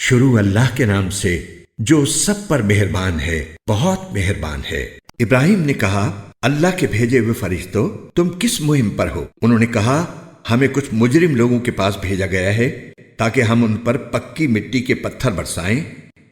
شروع اللہ کے نام سے جو سب پر مہربان ہے، بہت مہربان ہے۔ ابراہیم نے کہا، اللہ کے بھیجے ہوئے فرشتوں، تم کس مہم پر ہو؟ انہوں نے کہا، ہمیں کچھ مجرم لوگوں کے پاس بھیجا گیا ہے تاکہ ہم ان پر پکی مٹی کے پتھر برسائیں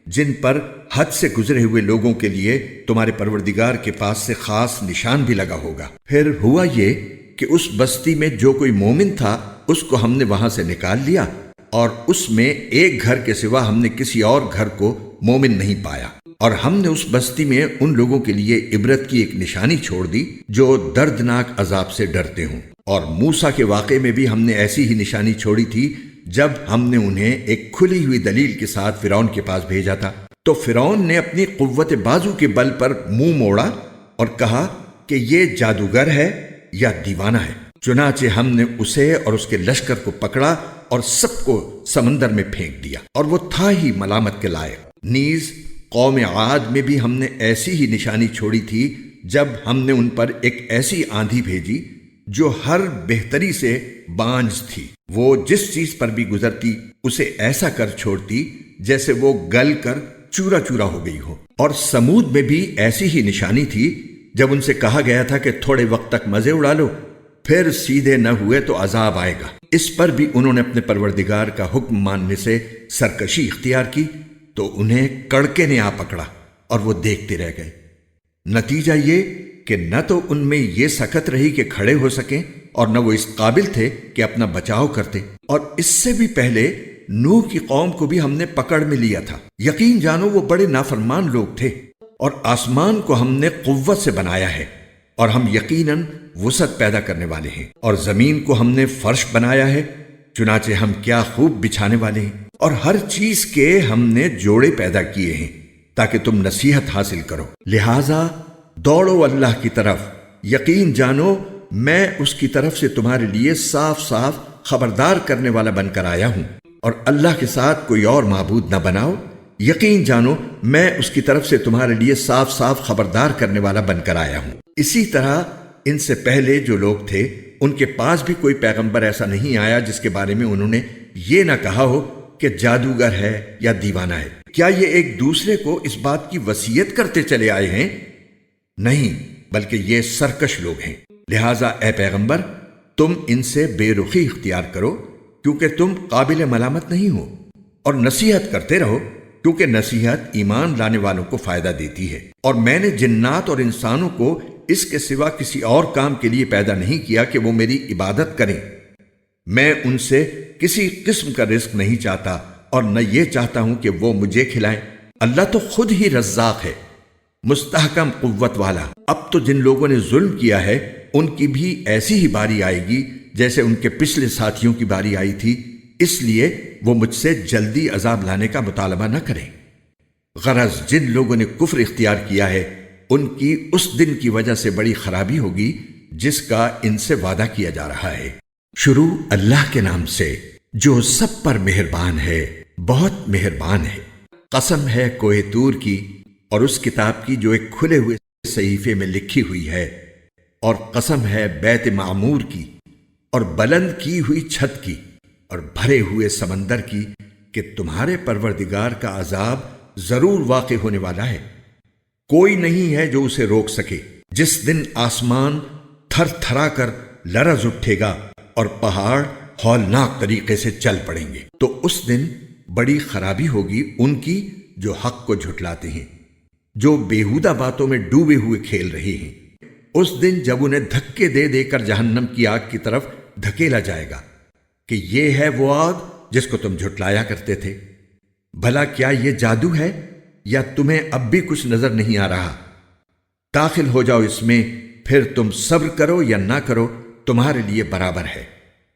جن پر حد سے گزرے ہوئے لوگوں کے لیے تمہارے پروردگار کے پاس سے خاص نشان بھی لگا ہوگا۔ پھر ہوا یہ کہ اس بستی میں جو کوئی مومن تھا اس کو ہم نے وہاں سے نکال لیا، اور اس میں ایک گھر کے سوا ہم نے کسی اور گھر کو مومن نہیں پایا، اور ہم نے اس بستی میں ان لوگوں کے لیے عبرت کی ایک نشانی چھوڑ دی جو دردناک عذاب سے ڈرتے ہوں۔ اور موسیٰ کے واقعے میں بھی ہم نے ایسی ہی نشانی چھوڑی تھی جب ہم نے انہیں ایک کھلی ہوئی دلیل کے ساتھ فرعون کے پاس بھیجا تھا، تو فرعون نے اپنی قوت بازو کے بل پر منہ موڑا اور کہا کہ یہ جادوگر ہے یا دیوانہ ہے۔ چنانچہ ہم نے اسے اور اس کے لشکر کو پکڑا اور سب کو سمندر میں پھینک دیا، اور وہ تھا ہی ملامت کے لائق۔ نیز قوم عاد میں بھی ہم نے ایسی ہی نشانی چھوڑی تھی جب ہم نے ان پر ایک ایسی آندھی بھیجی جو ہر بہتری سے بانج تھی، وہ جس چیز پر بھی گزرتی اسے ایسا کر چھوڑتی جیسے وہ گل کر چورا چورا ہو گئی ہو۔ اور سمود میں بھی ایسی ہی نشانی تھی جب ان سے کہا گیا تھا کہ تھوڑے وقت تک مزے اڑا لو، پھر سیدھے نہ ہوئے تو عذاب آئے گا۔ اس پر بھی انہوں نے اپنے پروردگار کا حکم ماننے سے سرکشی اختیار کی تو انہیں کڑکے نے آ پکڑا اور وہ دیکھتے رہ گئے۔ نتیجہ یہ کہ نہ تو ان میں یہ سکت رہی کہ کھڑے ہو سکیں، اور نہ وہ اس قابل تھے کہ اپنا بچاؤ کرتے۔ اور اس سے بھی پہلے نوح کی قوم کو بھی ہم نے پکڑ میں لیا تھا۔ یقین جانو وہ بڑے نافرمان لوگ تھے۔ اور آسمان کو ہم نے قوت سے بنایا ہے، اور ہم یقیناً وسعت پیدا کرنے والے ہیں، اور زمین کو ہم نے فرش بنایا ہے، چنانچہ ہم کیا خوب بچھانے والے ہیں، اور ہر چیز کے ہم نے جوڑے پیدا کیے ہیں تاکہ تم نصیحت حاصل کرو۔ لہذا دوڑو اللہ کی طرف، یقین جانو میں اس کی طرف سے تمہارے لیے صاف صاف خبردار کرنے والا بن کر آیا ہوں، اور اللہ کے ساتھ کوئی اور معبود نہ بناؤ۔ یقین جانو میں اس کی طرف سے تمہارے لیے صاف صاف خبردار کرنے والا بن کر آیا ہوں۔ اسی طرح ان سے پہلے جو لوگ تھے ان کے پاس بھی کوئی پیغمبر ایسا نہیں آیا جس کے بارے میں انہوں نے یہ نہ کہا ہو کہ جادوگر ہے یا دیوانہ ہے۔ کیا یہ ایک دوسرے کو اس بات کی وصیت کرتے چلے آئے ہیں؟ نہیں، بلکہ یہ سرکش لوگ ہیں۔ لہٰذا اے پیغمبر، تم ان سے بے رخی اختیار کرو کیونکہ تم قابل ملامت نہیں ہو، اور نصیحت کرتے رہو کیونکہ نصیحت ایمان لانے والوں کو فائدہ دیتی ہے۔ اور میں نے جنات اور انسانوں کو اس کے سوا کسی اور کام کے لیے پیدا نہیں کیا کہ وہ میری عبادت کریں۔ میں ان سے کسی قسم کا رزق نہیں چاہتا، اور نہ یہ چاہتا ہوں کہ وہ مجھے کھلائیں۔ اللہ تو خود ہی رزاق ہے، مستحکم قوت والا۔ اب تو جن لوگوں نے ظلم کیا ہے ان کی بھی ایسی ہی باری آئے گی جیسے ان کے پچھلے ساتھیوں کی باری آئی تھی، اس لیے وہ مجھ سے جلدی عذاب لانے کا مطالبہ نہ کریں۔ غرض جن لوگوں نے کفر اختیار کیا ہے ان کی اس دن کی وجہ سے بڑی خرابی ہوگی جس کا ان سے وعدہ کیا جا رہا ہے۔ شروع اللہ کے نام سے جو سب پر مہربان ہے، بہت مہربان ہے۔ قسم ہے کوہ طور کی اور اس کتاب کی جو ایک کھلے ہوئے صحیفے میں لکھی ہوئی ہے، اور قسم ہے بیت معمور کی اور بلند کی ہوئی چھت کی اور بھرے ہوئے سمندر کی کہ تمہارے پروردگار کا عذاب ضرور واقع ہونے والا ہے، کوئی نہیں ہے جو اسے روک سکے۔ جس دن آسمان تھر تھرا کر لرز اٹھے گا اور پہاڑ ہولناک طریقے سے چل پڑیں گے، تو اس دن بڑی خرابی ہوگی ان کی جو حق کو جھٹلاتے ہیں، جو بیہودہ باتوں میں ڈوبے ہوئے کھیل رہے ہیں۔ اس دن جب انہیں دھکے دے دے کر جہنم کی آگ کی طرف دھکیلا جائے گا کہ یہ ہے وہ آگ جس کو تم جھٹلایا کرتے تھے۔ بھلا کیا یہ جادو ہے یا تمہیں اب بھی کچھ نظر نہیں آ رہا؟ داخل ہو جاؤ اس میں، پھر تم صبر کرو یا نہ کرو تمہارے لیے برابر ہے،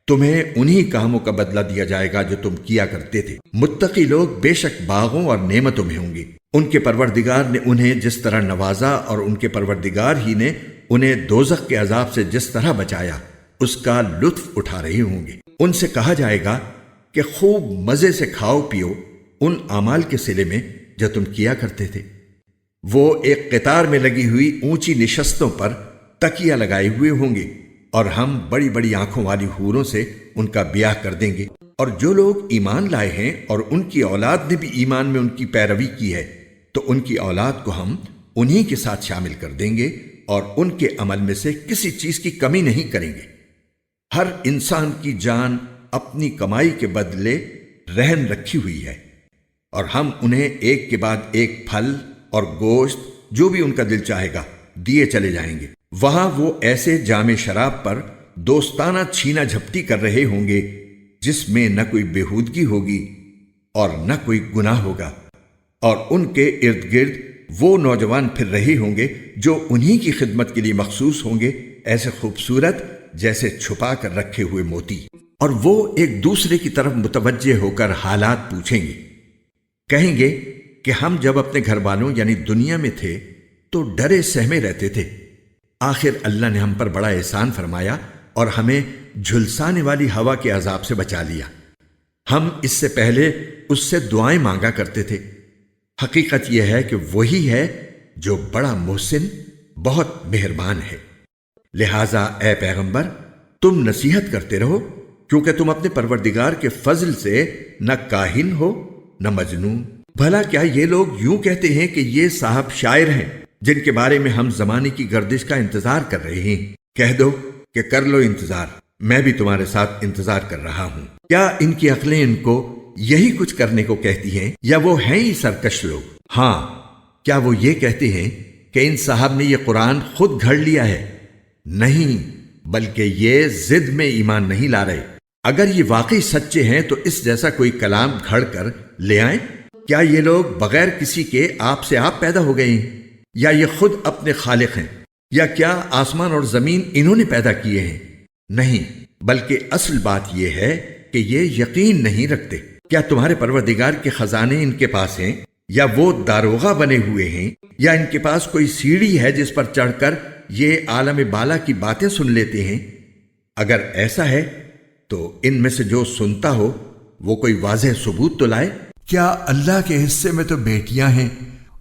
تمہیں انہی کاموں کا بدلہ دیا جائے گا جو تم کیا کرتے تھے۔ متقی لوگ بے شک باغوں اور نعمتوں میں ہوں گے، ان کے پروردگار نے انہیں جس طرح نوازا اور ان کے پروردگار ہی نے انہیں دوزخ کے عذاب سے جس طرح بچایا اس کا لطف اٹھا رہے ہوں گے۔ ان سے کہا جائے گا کہ خوب مزے سے کھاؤ پیو ان اعمال کے صلے میں جو تم کیا کرتے تھے۔ وہ ایک قطار میں لگی ہوئی اونچی نشستوں پر تکیہ لگائے ہوئے ہوں گے، اور ہم بڑی بڑی آنکھوں والی حوروں سے ان کا بیاہ کر دیں گے، اور جو لوگ ایمان لائے ہیں اور ان کی اولاد نے بھی ایمان میں ان کی پیروی کی ہے تو ان کی اولاد کو ہم انہی کے ساتھ شامل کر دیں گے اور ان کے عمل میں سے کسی چیز کی کمی نہیں کریں گے۔ ہر انسان کی جان اپنی کمائی کے بدلے رہن رکھی ہوئی ہے، اور ہم انہیں ایک کے بعد ایک پھل اور گوشت جو بھی ان کا دل چاہے گا دیے چلے جائیں گے۔ وہاں وہ ایسے جام شراب پر دوستانہ چھینا جھپٹی کر رہے ہوں گے جس میں نہ کوئی بےہودگی ہوگی اور نہ کوئی گناہ ہوگا، اور ان کے ارد گرد وہ نوجوان پھر رہے ہوں گے جو انہی کی خدمت کے لیے مخصوص ہوں گے، ایسے خوبصورت جیسے چھپا کر رکھے ہوئے موتی، اور وہ ایک دوسرے کی طرف متوجہ ہو کر حالات پوچھیں گے، کہیں گے کہ ہم جب اپنے گھر والوں یعنی دنیا میں تھے تو ڈرے سہمے رہتے تھے، آخر اللہ نے ہم پر بڑا احسان فرمایا اور ہمیں جھلسانے والی ہوا کے عذاب سے بچا لیا۔ ہم اس سے پہلے اس سے دعائیں مانگا کرتے تھے، حقیقت یہ ہے کہ وہی ہے جو بڑا محسن بہت مہربان ہے۔ لہٰذا اے پیغمبر تم نصیحت کرتے رہو، کیونکہ تم اپنے پروردگار کے فضل سے نہ کاہن ہو نہ مجنون۔ بھلا کیا یہ لوگ یوں کہتے ہیں کہ یہ صاحب شاعر ہیں جن کے بارے میں ہم زمانے کی گردش کا انتظار کر رہے ہیں؟ کہہ دو کہ کر لو انتظار، میں بھی تمہارے ساتھ انتظار کر رہا ہوں۔ کیا ان کی عقلیں ان کو یہی کچھ کرنے کو کہتی ہیں، یا وہ ہیں ہی سرکش لوگ؟ ہاں، کیا وہ یہ کہتے ہیں کہ ان صاحب نے یہ قرآن خود گھڑ لیا ہے؟ نہیں، بلکہ یہ ضد میں ایمان نہیں لا رہے۔ اگر یہ واقعی سچے ہیں تو اس جیسا کوئی کلام گھڑ کر لے آئیں۔ کیا یہ لوگ بغیر کسی کے آپ سے آپ پیدا ہو گئے ہیں، یا یہ خود اپنے خالق ہیں، یا کیا آسمان اور زمین انہوں نے پیدا کیے ہیں؟ نہیں، بلکہ اصل بات یہ ہے کہ یہ یقین نہیں رکھتے۔ کیا تمہارے پروردگار کے خزانے ان کے پاس ہیں، یا وہ داروغہ بنے ہوئے ہیں، یا ان کے پاس کوئی سیڑھی ہے جس پر چڑھ کر یہ عالم بالا کی باتیں سن لیتے ہیں؟ اگر ایسا ہے تو ان میں سے جو سنتا ہو وہ کوئی واضح ثبوت تو لائے۔ کیا اللہ کے حصے میں تو بیٹیاں ہیں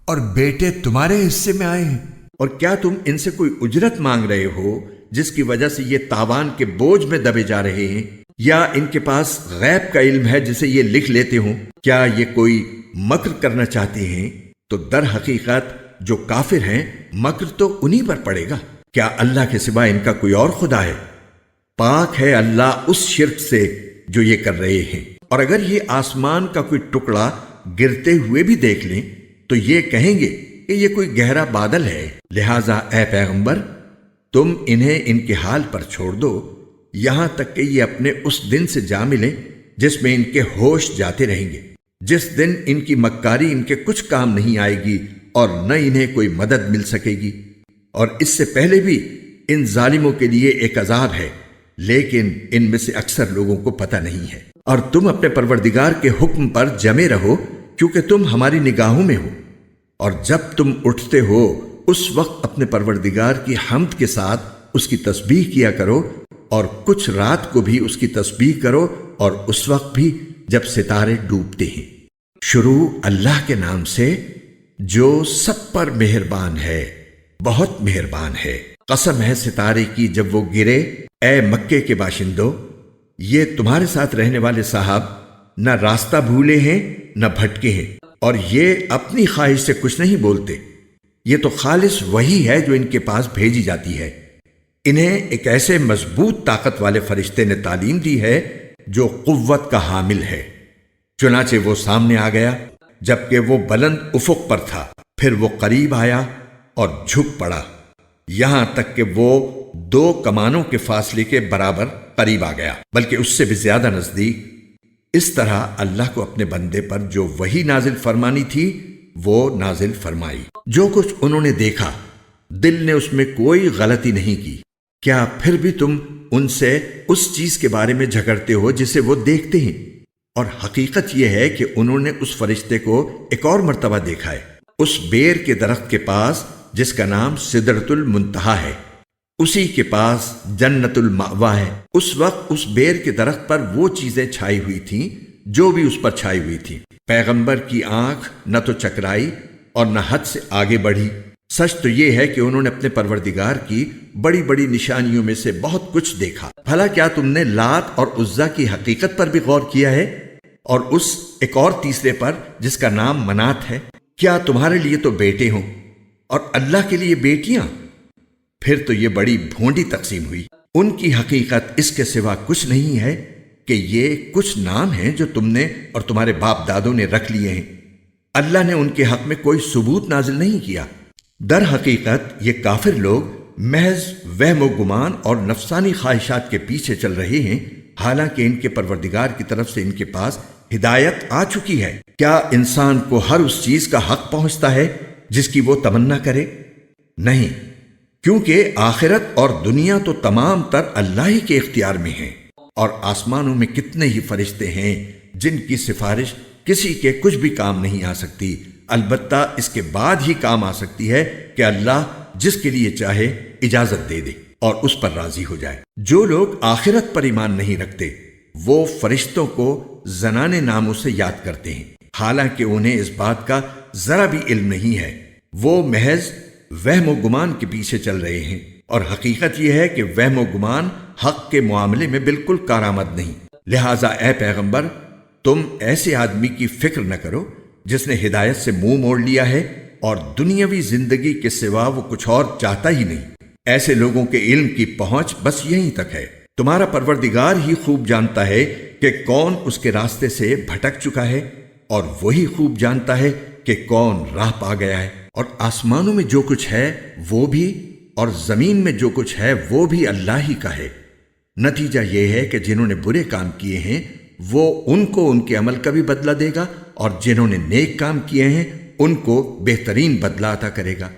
اور بیٹے تمہارے حصے میں آئے ہیں؟ اور کیا تم ان سے کوئی اجرت مانگ رہے ہو جس کی وجہ سے یہ تاوان کے بوجھ میں دبے جا رہے ہیں، یا ان کے پاس غیب کا علم ہے جسے یہ لکھ لیتے ہوں؟ کیا یہ کوئی مکر کرنا چاہتے ہیں تو در حقیقت جو کافر ہیں مکر تو انہی پر پڑے گا۔ کیا اللہ کے سوا ان کا کوئی اور خدا ہے؟ پاک ہے اللہ اس شرک سے جو یہ کر رہے ہیں۔ اور اگر یہ آسمان کا کوئی ٹکڑا گرتے ہوئے بھی دیکھ لیں تو یہ کہیں گے کہ یہ کوئی گہرا بادل ہے۔ لہٰذا اے پیغمبر تم انہیں ان کے حال پر چھوڑ دو یہاں تک کہ یہ اپنے اس دن سے جا ملیں جس میں ان کے ہوش جاتے رہیں گے، جس دن ان کی مکاری ان کے کچھ کام نہیں آئے گی اور نہ انہیں کوئی مدد مل سکے گی۔ اور اس سے پہلے بھی ان ظالموں کے لیے ایک عذاب ہے، لیکن ان میں سے اکثر لوگوں کو پتہ نہیں ہے۔ اور تم اپنے پروردگار کے حکم پر جمے رہو کیونکہ تم ہماری نگاہوں میں ہو، اور جب تم اٹھتے ہو اس وقت اپنے پروردگار کی حمد کے ساتھ اس کی تسبیح کیا کرو، اور کچھ رات کو بھی اس کی تسبیح کرو، اور اس وقت بھی جب ستارے ڈوبتے ہیں۔ شروع اللہ کے نام سے جو سب پر مہربان ہے، بہت مہربان ہے۔ قسم ہے ستارے کی جب وہ گرے، اے مکے کے باشندوں، یہ تمہارے ساتھ رہنے والے صاحب نہ راستہ بھولے ہیں نہ بھٹکے ہیں، اور یہ اپنی خواہش سے کچھ نہیں بولتے۔ یہ تو خالص وہی ہے جو ان کے پاس بھیجی جاتی ہے۔ انہیں ایک ایسے مضبوط طاقت والے فرشتے نے تعلیم دی ہے جو قوت کا حامل ہے۔ چنانچہ وہ سامنے آ گیا جبکہ وہ بلند افق پر تھا، پھر وہ قریب آیا اور جھک پڑا یہاں تک کہ وہ 2 کمانوں کے فاصلے کے برابر قریب آ گیا، بلکہ اس سے بھی زیادہ نزدیک۔ اس طرح اللہ کو اپنے بندے پر جو وحی نازل فرمانی تھی وہ نازل فرمائی۔ جو کچھ انہوں نے دیکھا دل نے اس میں کوئی غلطی نہیں کی۔ کیا پھر بھی تم ان سے اس چیز کے بارے میں جھگڑتے ہو جسے وہ دیکھتے ہیں؟ اور حقیقت یہ ہے کہ انہوں نے اس فرشتے کو ایک اور مرتبہ دیکھا ہے، اس بیر کے درخت کے پاس جس کا نام سدرۃ المنتہا ہے، اسی کے پاس جنت المأوا ہے۔ اس وقت اس بیر کے درخت پر وہ چیزیں چھائی ہوئی تھیں جو بھی اس پر چھائی ہوئی تھیں۔ پیغمبر کی آنکھ نہ تو چکرائی اور نہ حد سے آگے بڑھی، سچ تو یہ ہے کہ انہوں نے اپنے پروردگار کی بڑی بڑی نشانیوں میں سے بہت کچھ دیکھا۔ بھلا کیا تم نے لات اور عزا کی حقیقت پر بھی غور کیا ہے، اور اس ایک اور تیسرے پر جس کا نام منات ہے؟ کیا تمہارے لیے تو بیٹے ہوں اور اللہ کے لیے بیٹیاں؟ پھر تو یہ بڑی بھونڈی تقسیم ہوئی۔ ان کی حقیقت اس کے سوا کچھ نہیں ہے کہ یہ کچھ نام ہیں جو تم نے اور تمہارے باپ دادوں نے رکھ لیے ہیں۔ اللہ نے ان کے حق میں کوئی ثبوت نازل نہیں کیا۔ در حقیقت یہ کافر لوگ محض وہم و گمان اور نفسانی خواہشات کے پیچھے چل رہے ہیں، حالانکہ ان کے پروردگار کی طرف سے ان کے پاس ہدایت آ چکی ہے۔ کیا انسان کو ہر اس چیز کا حق پہنچتا ہے جس کی وہ تمنا کرے؟ نہیں، کیونکہ آخرت اور دنیا تو تمام تر اللہ ہی کے اختیار میں ہیں، اور آسمانوں میں کتنے ہی فرشتے ہیں جن کی سفارش کسی کے کچھ بھی کام نہیں آ سکتی، البتہ اس کے بعد ہی کام آ سکتی ہے کہ اللہ جس کے لیے چاہے اجازت دے دے اور اس پر راضی ہو جائے۔ جو لوگ آخرت پر ایمان نہیں رکھتے وہ فرشتوں کو زنانے ناموں سے یاد کرتے ہیں، حالانکہ انہیں اس بات کا ذرا بھی علم نہیں ہے۔ وہ محض وہم و گمان کے پیچھے چل رہے ہیں، اور حقیقت یہ ہے کہ وہم و گمان حق کے معاملے میں بالکل کارآمد نہیں۔ لہٰذا اے پیغمبر، تم ایسے آدمی کی فکر نہ کرو جس نے ہدایت سے منہ موڑ لیا ہے اور دنیاوی زندگی کے سوا وہ کچھ اور چاہتا ہی نہیں۔ ایسے لوگوں کے علم کی پہنچ بس یہیں تک ہے۔ تمہارا پروردگار ہی خوب جانتا ہے کہ کون اس کے راستے سے بھٹک چکا ہے، اور وہی خوب جانتا ہے کہ کون راہ پا گیا ہے۔ اور آسمانوں میں جو کچھ ہے وہ بھی، اور زمین میں جو کچھ ہے وہ بھی اللہ ہی کا ہے۔ نتیجہ یہ ہے کہ جنہوں نے برے کام کیے ہیں وہ ان کو ان کے عمل کا بھی بدلہ دے گا، اور جنہوں نے نیک کام کیے ہیں ان کو بہترین بدلہ عطا کرے گا۔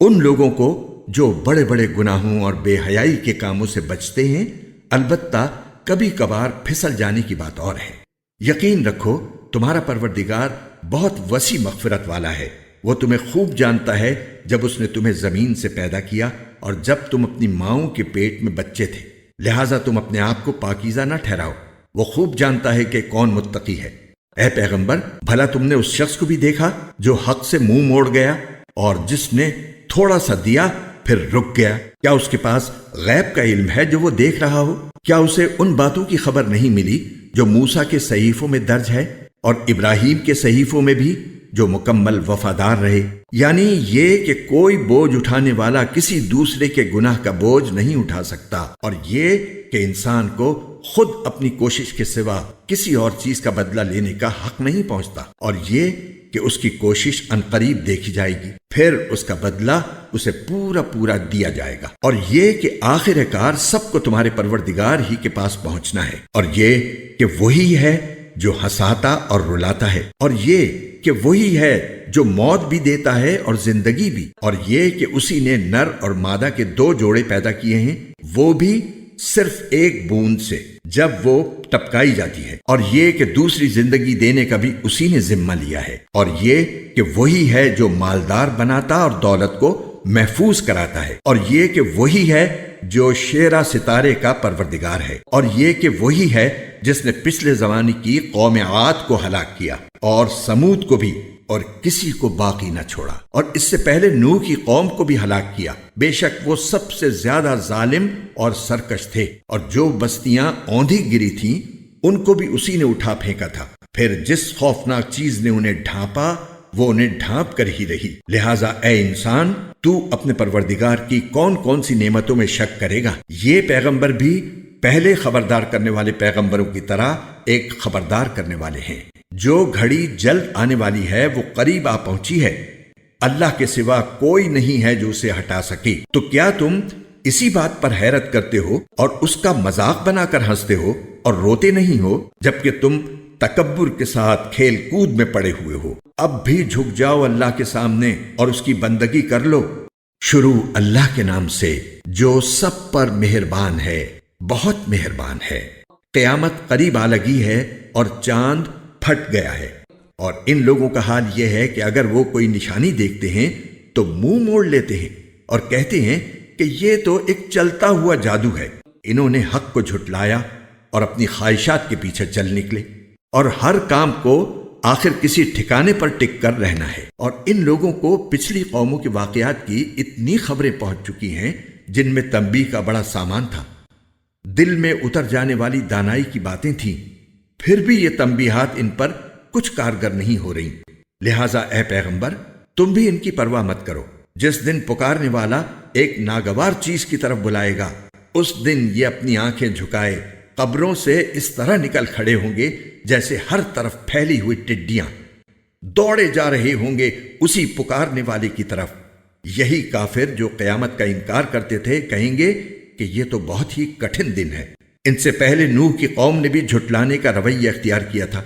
ان لوگوں کو جو بڑے بڑے گناہوں اور بے حیائی کے کاموں سے بچتے ہیں، البتہ کبھی کبھار پھسل جانے کی بات اور ہے۔ یقین رکھو تمہارا پروردگار بہت وسیع مغفرت والا ہے۔ وہ تمہیں خوب جانتا ہے جب اس نے تمہیں زمین سے پیدا کیا اور جب تم اپنی ماؤں کے پیٹ میں بچے تھے، لہٰذا تم اپنے آپ کو پاکیزہ نہ ٹھہراؤ۔ وہ خوب جانتا ہے کہ کون متقی ہے۔ اے پیغمبر، بھلا تم نے اس شخص کو بھی دیکھا جو حق سے منہ موڑ گیا اور جس نے تھوڑا سا دیا پھر رک گیا؟ کیا اس کے پاس غیب کا علم ہے جو وہ دیکھ رہا ہو؟ کیا اسے ان باتوں کی خبر نہیں ملی جو موسیٰ کے صحیفوں میں درج ہے اور ابراہیم کے صحیفوں میں بھی، جو مکمل وفادار رہے؟ یعنی یہ کہ کوئی بوجھ اٹھانے والا کسی دوسرے کے گناہ کا بوجھ نہیں اٹھا سکتا، اور یہ کہ انسان کو خود اپنی کوشش کے سوا کسی اور چیز کا بدلہ لینے کا حق نہیں پہنچتا، اور یہ کہ اس کی کوشش عنقریب دیکھی جائے گی، پھر اس کا بدلہ اسے پورا پورا دیا جائے گا، اور یہ کہ آخر کار سب کو تمہارے پروردگار ہی کے پاس پہنچنا ہے، اور یہ کہ وہی ہے جو ہنساتا اور رلاتا ہے، اور یہ کہ وہی ہے جو موت بھی دیتا ہے اور زندگی بھی، اور یہ کہ اسی نے نر اور مادہ کے 2 جوڑے پیدا کیے ہیں، وہ بھی صرف ایک بوند سے جب وہ ٹپکائی جاتی ہے، اور یہ کہ دوسری زندگی دینے کا بھی اسی نے ذمہ لیا ہے، اور یہ کہ وہی ہے جو مالدار بناتا اور دولت کو محفوظ کراتا ہے، اور یہ کہ وہی ہے جو شیرہ ستارے کا پروردگار ہے، اور یہ کہ وہی ہے جس نے پچھلے زمانے کی قوم عاد کو ہلاک کیا اور سمود کو بھی، اور کسی کو باقی نہ چھوڑا، اور اس سے پہلے نوح کی قوم کو بھی ہلاک کیا۔ بے شک وہ سب سے زیادہ ظالم اور سرکش تھے، اور جو بستیاں اوندھی گری تھیں ان کو بھی اسی نے اٹھا پھینکا تھا، پھر جس خوفناک چیز نے انہیں ڈھانپا وہ انہیں ڈھانپ کر ہی رہی۔ لہٰذا اے انسان، تو اپنے پروردگار کی کون کون سی نعمتوں میں شک کرے گا؟ یہ پیغمبر بھی پہلے خبردار کرنے والے پیغمبروں کی طرح ایک خبردار کرنے والے ہیں۔ جو گھڑی جلد آنے والی ہے وہ قریب آ پہنچی ہے، اللہ کے سوا کوئی نہیں ہے جو اسے ہٹا سکے۔ تو کیا تم اسی بات پر حیرت کرتے ہو اور اس کا مذاق بنا کر ہنستے ہو اور روتے نہیں ہو، جبکہ تم تکبر کے ساتھ کھیل کود میں پڑے ہوئے ہو؟ اب بھی جھک جاؤ اللہ کے سامنے اور اس کی بندگی کر لو۔ شروع اللہ کے نام سے جو سب پر مہربان ہے، بہت مہربان ہے۔ قیامت قریب آ لگی ہے اور چاند پھٹ گیا ہے، اور ان لوگوں کا حال یہ ہے کہ اگر وہ کوئی نشانی دیکھتے ہیں تو منہ موڑ لیتے ہیں اور کہتے ہیں کہ یہ تو ایک چلتا ہوا جادو ہے۔ انہوں نے حق کو جھٹلایا اور اپنی خواہشات کے پیچھے چل نکلے، اور ہر کام کو آخر کسی ٹھکانے پر ٹک کر رہنا ہے۔ اور ان لوگوں کو پچھلی قوموں کے واقعات کی اتنی خبریں پہنچ چکی ہیں جن میں تنبیہ کا بڑا سامان تھا، دل میں اتر جانے والی دانائی کی باتیں تھیں، پھر بھی یہ تنبیہات ان پر کچھ کارگر نہیں ہو رہی۔ لہٰذا اے پیغمبر، تم بھی ان کی پرواہ مت کرو۔ جس دن پکارنے والا ایک ناگوار چیز کی طرف بلائے گا، اس دن یہ اپنی آنکھیں جھکائے قبروں سے اس طرح نکل کھڑے ہوں گے جیسے ہر طرف پھیلی ہوئی ٹڈیاں دوڑے جا رہے ہوں گے اسی پکارنے والے کی طرف۔ یہی کافر جو قیامت کا انکار کرتے تھے کہیں گے کہ یہ تو بہت ہی کٹھن دن ہے۔ ان سے پہلے نوح کی قوم نے بھی جھٹلانے کا رویہ اختیار کیا تھا۔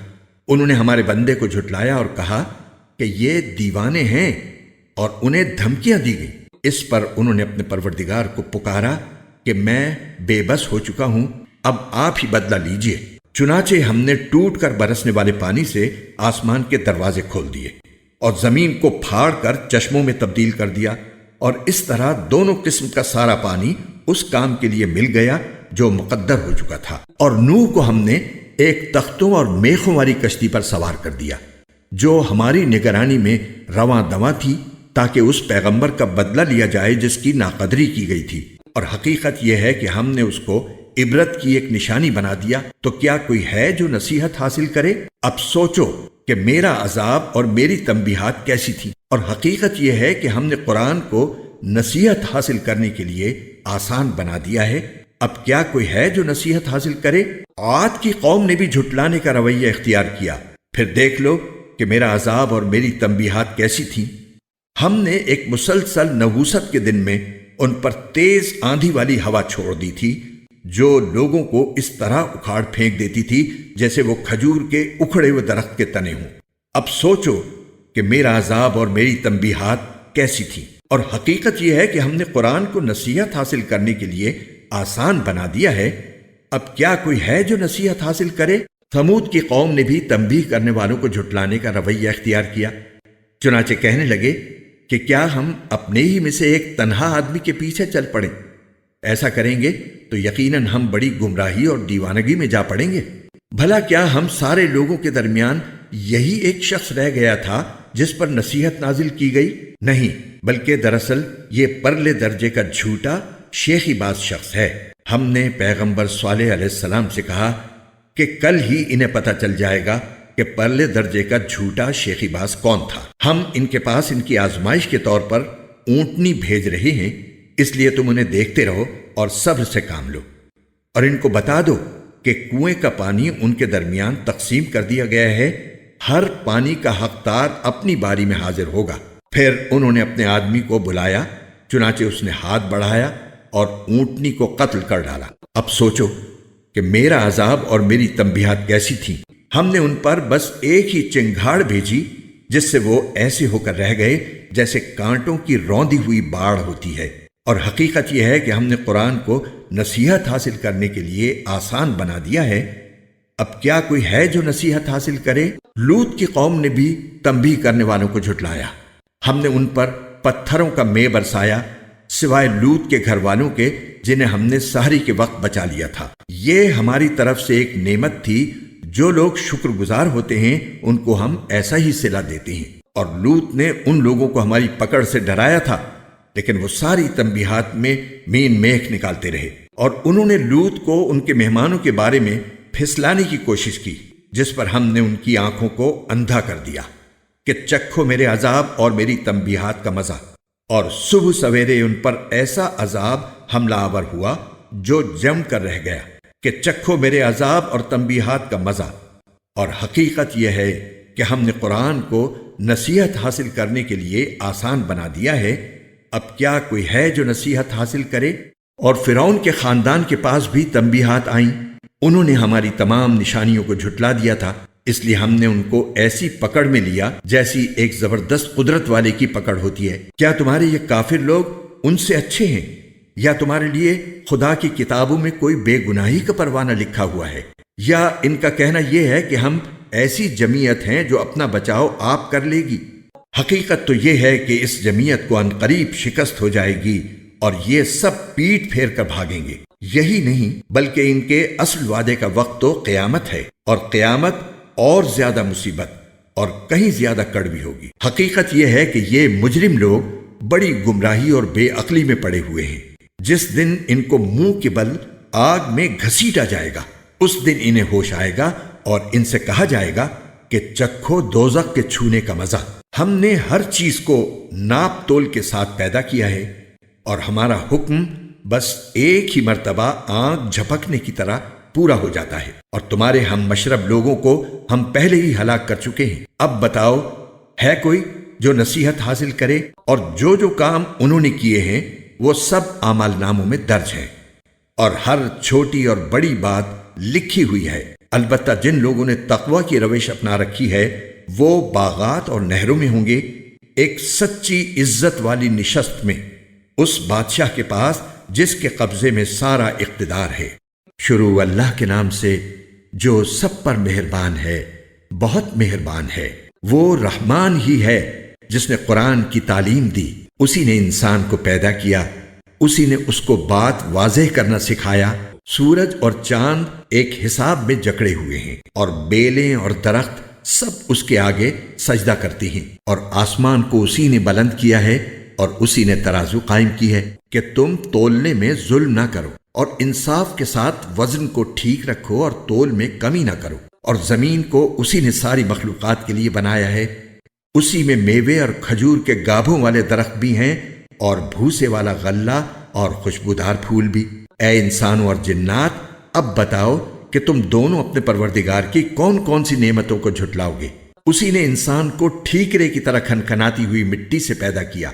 انہوں نے ہمارے بندے کو جھٹلایا اور کہا کہ یہ دیوانے ہیں، اور انہیں دھمکیاں دی گئیں۔ اس پر انہوں نے اپنے پروردگار کو پکارا کہ میں بے بس ہو چکا ہوں، اب آپ ہی بدلہ لیجئے۔ چنانچہ ہم نے ٹوٹ کر برسنے والے پانی سے آسمان کے دروازے کھول دیے اور زمین کو پھاڑ کر چشموں میں تبدیل کر دیا، اور اس طرح دونوں قسم کا سارا پانی اس کام کے لیے مل گیا جو مقدر ہو چکا تھا۔ اور نوح کو ہم نے ایک تختوں اور میخوں والی کشتی پر سوار کر دیا جو ہماری نگرانی میں رواں دواں تھی، تاکہ اس پیغمبر کا بدلہ لیا جائے جس کی ناقدری کی گئی تھی۔ اور حقیقت یہ ہے کہ ہم نے اس کو عبرت کی ایک نشانی بنا دیا، تو کیا کوئی ہے جو نصیحت حاصل کرے؟ اب سوچو کہ میرا عذاب اور میری تنبیہات کیسی تھی۔ اور حقیقت یہ ہے کہ ہم نے قرآن کو نصیحت حاصل کرنے کے لیے آسان بنا دیا ہے، اب کیا کوئی ہے جو نصیحت حاصل کرے؟ عاد کی قوم نے بھی جھٹلانے کا رویہ اختیار کیا، پھر دیکھ لو کہ میرا عذاب اور میری تنبیہات کیسی تھیں۔ ہم نے ایک مسلسل نحوست کے دن میں ان پر تیز آندھی والی ہوا چھوڑ دی تھی جو لوگوں کو اس طرح اکھاڑ پھینک دیتی تھی جیسے وہ کھجور کے اکھڑے ہوئے درخت کے تنے ہوں۔ اب سوچو کہ میرا عذاب اور میری تنبیہات کیسی تھی۔ اور حقیقت یہ ہے کہ ہم نے قرآن کو نصیحت حاصل کرنے کے لیے آسان بنا دیا ہے، اب کیا کوئی ہے جو نصیحت حاصل کرے؟ ثمود کی قوم نے بھی تنبیہ کرنے والوں کو جھٹلانے کا رویہ اختیار کیا، چنانچہ کہنے لگے کہ کیا ہم اپنے ہی میں سے ایک تنہا آدمی کے پیچھے چل پڑیں؟ ایسا کریں گے تو یقیناً ہم بڑی گمراہی اور دیوانگی میں جا پڑیں گے۔ بھلا کیا ہم سارے لوگوں کے درمیان یہی ایک شخص رہ گیا تھا جس پر نصیحت نازل کی گئی؟ نہیں، بلکہ دراصل یہ پرلے درجے کا جھوٹا شیخی باز شخص ہے۔ ہم نے پیغمبر صالح علیہ السلام سے کہا کہ کل ہی انہیں پتہ چل جائے گا کہ پرلے درجے کا جھوٹا شیخی باز کون تھا۔ ہم ان کے پاس ان کی آزمائش کے طور پر اونٹنی بھیج رہے ہیں، اس لیے تم انہیں دیکھتے رہو اور صبر سے کام لو، اور ان کو بتا دو کہ کنویں کا پانی ان کے درمیان تقسیم کر دیا گیا ہے، ہر پانی کا حقدار اپنی باری میں حاضر ہوگا۔ پھر انہوں نے اپنے آدمی کو بلایا، چنانچہ اس نے ہاتھ بڑھایا اور اونٹنی کو قتل کر ڈالا۔ اب سوچو کہ میرا عذاب اور میری تنبیہات کیسی تھیں۔ ہم نے ان پر بس ایک ہی چنگھاڑ بھیجی جس سے وہ ایسے ہو کر رہ گئے جیسے کانٹوں کی روندی ہوئی باڑ ہوتی ہے۔ اور حقیقت یہ ہے کہ ہم نے قرآن کو نصیحت حاصل کرنے کے لیے آسان بنا دیا ہے، اب کیا کوئی ہے جو نصیحت حاصل کرے؟ لوط کی قوم نے بھی تنبیہ کرنے والوں کو جھٹلایا۔ ہم نے ان پر پتھروں کا مے برسایا سوائے لوط کے گھر والوں کے جنہیں ہم نے سحری کے وقت بچا لیا تھا۔ یہ ہماری طرف سے ایک نعمت تھی، جو لوگ شکر گزار ہوتے ہیں ان کو ہم ایسا ہی صلہ دیتے ہیں۔ اور لوط نے ان لوگوں کو ہماری پکڑ سے ڈرایا تھا، لیکن وہ ساری تنبیہات میں مین میخ نکالتے رہے، اور انہوں نے لوط کو ان کے مہمانوں کے بارے میں پھسلانے کی کوشش کی، جس پر ہم نے ان کی آنکھوں کو اندھا کر دیا کہ چکھو میرے عذاب اور میری تنبیہات کا مزہ۔ اور صبح سویرے ان پر ایسا عذاب حملہ آور ہوا جو جم کر رہ گیا کہ چکھو میرے عذاب اور تنبیہات کا مزہ۔ اور حقیقت یہ ہے کہ ہم نے قرآن کو نصیحت حاصل کرنے کے لیے آسان بنا دیا ہے، اب کیا کوئی ہے جو نصیحت حاصل کرے؟ اور فرعون کے خاندان کے پاس بھی تنبیہات آئیں، انہوں نے ہماری تمام نشانیوں کو جھٹلا دیا تھا، اس لیے ہم نے ان کو ایسی پکڑ میں لیا جیسی ایک زبردست قدرت والے کی پکڑ ہوتی ہے۔ کیا تمہارے یہ کافر لوگ ان سے اچھے ہیں، یا تمہارے لیے خدا کی کتابوں میں کوئی بے گناہی کا پروانہ لکھا ہوا ہے؟ یا ان کا کہنا یہ ہے کہ ہم ایسی جمعیت ہیں جو اپنا بچاؤ آپ کر لے گی؟ حقیقت تو یہ ہے کہ اس جمعیت کو عنقریب شکست ہو جائے گی اور یہ سب پیٹ پھیر کر بھاگیں گے۔ یہی نہیں بلکہ ان کے اصل وعدے کا وقت تو قیامت ہے، اور قیامت اور زیادہ مصیبت اور کہیں زیادہ کڑوی ہوگی۔ حقیقت یہ ہے کہ یہ مجرم لوگ بڑی گمراہی اور بے عقلی میں پڑے ہوئے ہیں۔ جس دن ان کو منہ کے بل آگ میں گھسیٹا جائے گا، اس دن انہیں ہوش آئے گا اور ان سے کہا جائے گا کہ چکھو دوزخ کے چھونے کا مزہ۔ ہم نے ہر چیز کو ناپ تول کے ساتھ پیدا کیا ہے اور ہمارا حکم بس ایک ہی مرتبہ آنکھ جھپکنے کی طرح پورا ہو جاتا ہے، اور تمہارے ہم مشرب لوگوں کو ہم پہلے ہی ہلاک کر چکے ہیں۔ اب بتاؤ، ہے کوئی جو نصیحت حاصل کرے؟ اور جو کام انہوں نے کیے ہیں وہ سب اعمال ناموں میں درج ہیں، اور ہر چھوٹی اور بڑی بات لکھی ہوئی ہے۔ البتہ جن لوگوں نے تقوی کی روش اپنا رکھی ہے وہ باغات اور نہروں میں ہوں گے، ایک سچی عزت والی نشست میں، اس بادشاہ کے پاس جس کے قبضے میں سارا اقتدار ہے۔ شروع اللہ کے نام سے جو سب پر مہربان ہے، بہت مہربان ہے۔ وہ رحمان ہی ہے جس نے قرآن کی تعلیم دی، اسی نے انسان کو پیدا کیا، اسی نے اس کو بات واضح کرنا سکھایا۔ سورج اور چاند ایک حساب میں جکڑے ہوئے ہیں، اور بیلیں اور درخت سب اس کے آگے سجدہ کرتی ہیں، اور آسمان کو اسی نے بلند کیا ہے اور اسی نے ترازو قائم کی ہے کہ تم تولنے میں ظلم نہ کرو، اور انصاف کے ساتھ وزن کو ٹھیک رکھو اور تول میں کمی نہ کرو۔ اور زمین کو اسی نے ساری مخلوقات کے لیے بنایا ہے، اسی میں میوے اور کھجور کے گابھوں والے درخت بھی ہیں، اور بھوسے والا غلہ اور خوشبودار پھول بھی۔ اے انسانوں اور جنات، اب بتاؤ کہ تم دونوں اپنے پروردگار کی کون کون سی نعمتوں کو جھٹلاؤ گے؟ اسی نے انسان کو ٹھیکرے کی طرح کھنکھناتی ہوئی مٹی سے پیدا کیا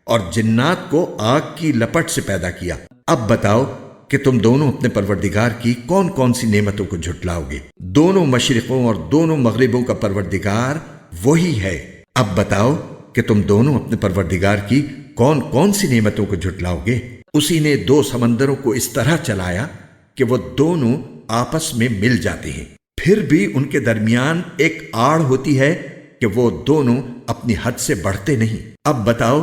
اور جنات کو آگ کی لپٹ سے پیدا کیا۔ اب بتاؤ کہ تم دونوں اپنے پروردگار کی کون کون سی نعمتوں کو جھٹلاؤ گے؟ دونوں مشرقوں اور دونوں مغربوں کا پروردگار وہی ہے۔ اب بتاؤ کہ تم دونوں اپنے پروردگار کی کون کون سی نعمتوں کو جھٹلاؤ گے؟ اسی نے دو سمندروں کو اس طرح چلایا کہ وہ دونوں آپس میں مل جاتے ہیں، پھر بھی ان کے درمیان ایک آڑ ہوتی ہے کہ وہ دونوں اپنی حد سے بڑھتے نہیں۔ اب بتاؤ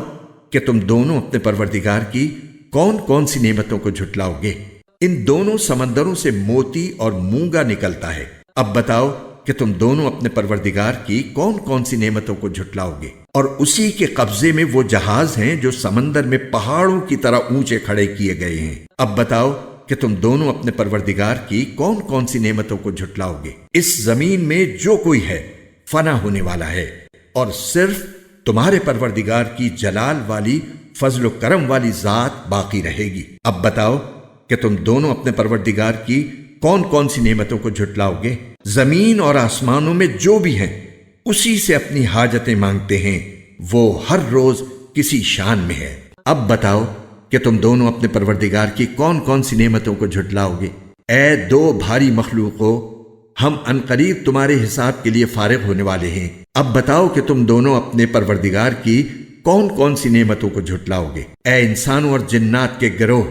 کہ تم دونوں اپنے پروردگار کی کون کون سی نعمتوں کو جھٹلاؤ گے؟ ان دونوں سمندروں سے موتی اور مونگا نکلتا ہے۔ اب بتاؤ کہ تم دونوں اپنے پروردگار کی کون کون سی نعمتوں کو جھٹلاؤ گے؟ اور اسی کے قبضے میں وہ جہاز ہیں جو سمندر میں پہاڑوں کی طرح اونچے کھڑے کیے گئے ہیں۔ اب بتاؤ کہ تم دونوں اپنے پروردگار کی کون کون سی نعمتوں کو جھٹلاؤ گے؟ اس زمین میں جو کوئی ہے فنا ہونے والا ہے، اور صرف تمہارے پروردگار کی جلال والی فضل و کرم والی ذات باقی رہے گی۔ اب بتاؤ کہ تم دونوں اپنے پروردگار کی کون کون سی نعمتوں کو جھٹلاؤ گے؟ زمین اور آسمانوں میں جو بھی ہیں اسی سے اپنی حاجتیں مانگتے ہیں، وہ ہر روز کسی شان میں ہے۔ اب بتاؤ کہ تم دونوں اپنے پروردگار کی کون کون سی نعمتوں کو جھٹلاؤ گے؟ اے دو بھاری مخلوقوں، ہم عنقریب تمہارے حساب کے لیے فارغ ہونے والے ہیں۔ اب بتاؤ کہ تم دونوں اپنے پروردگار کی کون کون سی نعمتوں کو جھٹلاؤ گے؟ اے انسانوں اور جنات کے گروہ،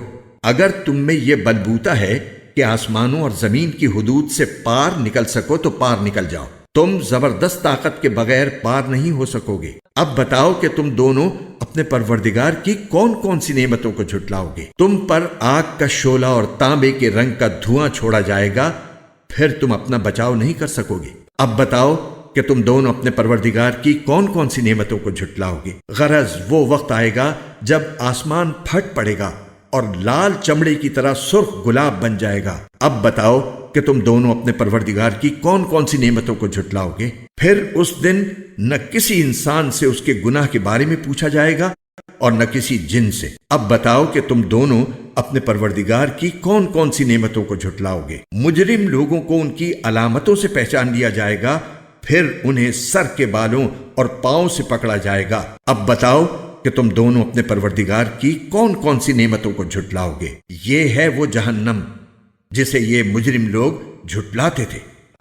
اگر تم میں یہ بلبوتا ہے کہ آسمانوں اور زمین کی حدود سے پار نکل سکو تو پار نکل جاؤ، تم زبردست طاقت کے بغیر پار نہیں ہو سکو گے۔ اب بتاؤ کہ تم دونوں اپنے پروردگار کی کون کون سی نعمتوں کو جھٹلاؤ گے؟ تم پر آگ کا شعلہ اور تانبے کے رنگ کا دھواں چھوڑا جائے گا، پھر تم اپنا بچاؤ نہیں کر سکو گے۔ اب بتاؤ کہ تم دونوں اپنے پروردگار کی کون کون سی نعمتوں کو جھٹلاؤ گے؟ غرض وہ وقت آئے گا جب آسمان پھٹ پڑے گا اور لال چمڑے کی طرح سرخ گلاب بن جائے گا۔ اب بتاؤ کہ تم دونوں اپنے پروردگار کی کون کون سی نعمتوں کو جھٹلاؤ گے؟ پھر اس دن نہ کسی انسان سے اس کے گناہ کے بارے میں پوچھا جائے گا اور نہ کسی جن سے۔ اب بتاؤ کہ تم دونوں اپنے پروردگار کی کون کون سی نعمتوں کو جھٹلاؤ گے؟ مجرم لوگوں کو ان کی علامتوں سے پہچان لیا جائے گا، پھر انہیں سر کے بالوں اور پاؤں سے پکڑا جائے گا۔ اب بتاؤ کہ تم دونوں اپنے پروردگار کی کون کون سی نعمتوں کو جھٹلاؤ گے؟ یہ ہے وہ جہنم جسے یہ مجرم لوگ جھٹلاتے تھے،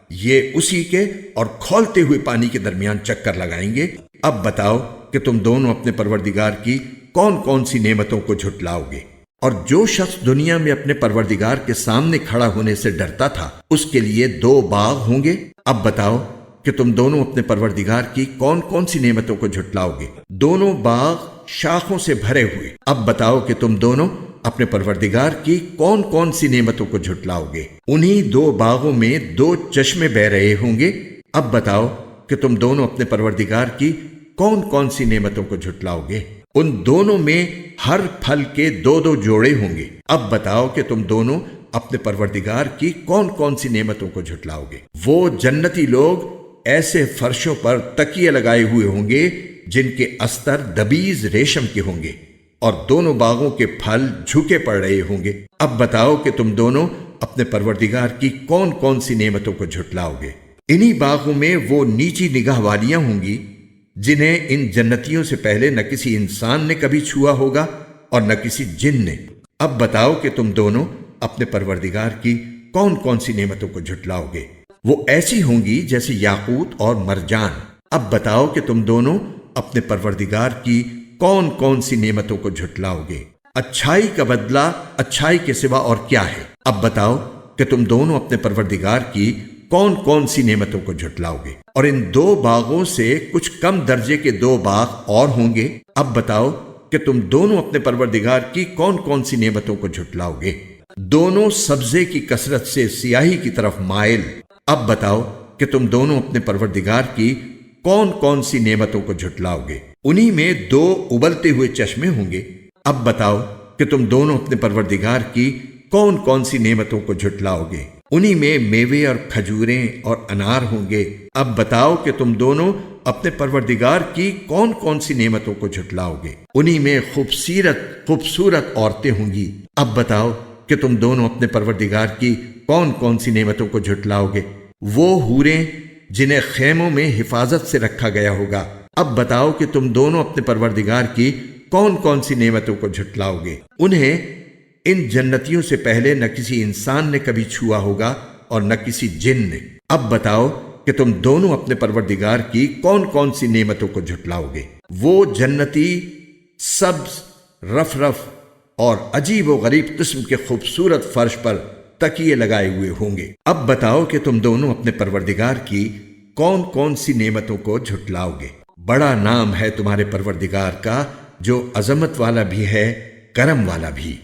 یہ اسی کے اور کھولتے ہوئے پانی کے درمیان چکر لگائیں گے۔ اب بتاؤ کہ تم دونوں اپنے پروردگار کی کون کون سی نعمتوں کو جھٹلاؤ گے؟ اور جو شخص دنیا میں اپنے پروردگار کے سامنے کھڑا ہونے سے ڈرتا تھا، اس کے لیے 2 باغ ہوں گے۔ اب بتاؤ کہ تم دونوں اپنے پروردگار کی کون کون سی نعمتوں کو جھٹلاؤ گے؟ دونوں باغ شاخوں سے بھرے ہوئے۔ اب بتاؤ کہ تم دونوں اپنے پروردگار کی کون کون سی نعمتوں کو جھٹلاؤ گے؟ انہی 2 باغوں میں 2 چشمے بہ رہے ہوں گے۔ اب بتاؤ کہ تم دونوں اپنے پروردگار کی کون کون سی نعمتوں کو جھٹلاؤ گے؟ ان دونوں میں ہر پھل کے 2 جوڑے ہوں گے۔ اب بتاؤ کہ تم دونوں اپنے پروردگار کی کون کون سی نعمتوں کو جھٹلاؤ گے؟ وہ جنتی لوگ ایسے فرشوں پر تکیے لگائے ہوئے ہوں گے جن کے استر دبیز ریشم کے ہوں گے، اور دونوں باغوں کے پھل جھکے پڑ رہے ہوں گے۔ اب بتاؤ کہ تم دونوں اپنے پروردگار کی کون کون سی نعمتوں کو جھٹلاؤ گے؟ انہی باغوں میں وہ نیچی نگاہ والیاں ہوں گی جنہیں ان جنتیوں سے پہلے نہ کسی انسان نے کبھی چھوا ہوگا اور نہ کسی جن نے۔ اب بتاؤ کہ تم دونوں اپنے پروردگار کی کون کون سی نعمتوں کو جھٹلاؤ گے؟ وہ ایسی ہوں گی جیسے یاقوت اور مرجان۔ اب بتاؤ کہ تم دونوں اپنے پروردگار کی کون کون سی نعمتوں کو جھٹلاؤ گے؟ اچھائی کا بدلہ اچھائی کے سوا اور کیا ہے؟ اب بتاؤ کہ تم دونوں اپنے پروردگار کی کون کون سی نعمتوں کو جھٹلاؤ گے؟ اور ان 2 باغوں سے کچھ کم درجے کے 2 باغ اور ہوں گے۔ اب بتاؤ کہ تم دونوں اپنے پروردگار کی کون کون سی نعمتوں کو جھٹلاؤ گے؟ دونوں سبزے کی کثرت سے سیاہی کی طرف مائل۔ اب بتاؤ کہ تم دونوں اپنے پروردگار کی کون کون سی نعمتوں کو جھٹلاؤ گے؟ انہی میں 2 ابلتے ہوئے چشمے ہوں گے۔ اب بتاؤ کہ تم دونوں اپنے پروردگار کی کون کون سی نعمتوں کو جھٹلاؤ گے؟ انہی میں میوے اور کھجوریں اور انار ہوں گے۔ اب بتاؤ کہ تم دونوں اپنے پروردگار کی کون کون سی نعمتوں کو جھٹلاؤ گے؟ انہی میں خوبصورت عورتیں ہوں گی۔ اب بتاؤ کہ تم دونوں اپنے پروردگار کی کون کون سی نعمتوں کو جھٹلاؤ گے؟ وہ حوریں جنہیں خیموں میں حفاظت سے رکھا گیا ہوگا۔ اب بتاؤ کہ تم دونوں اپنے پروردگار کی کون کون سی نعمتوں کو جھٹلاؤ گے؟ انہیں ان جنتیوں سے پہلے نہ کسی انسان نے کبھی چھوا ہوگا اور نہ کسی جن نے۔ اب بتاؤ کہ تم دونوں اپنے پروردگار کی کون کون سی نعمتوں کو جھٹلاؤ گے؟ وہ جنتی سبز، رف اور عجیب و غریب قسم کے خوبصورت فرش پر تکیے لگائے ہوئے ہوں گے۔ اب بتاؤ کہ تم دونوں اپنے پروردگار کی کون کون سی نعمتوں کو جھٹلاؤ گے؟ بڑا نام ہے تمہارے پروردگار کا، جو عظمت والا بھی ہے، کرم والا بھی۔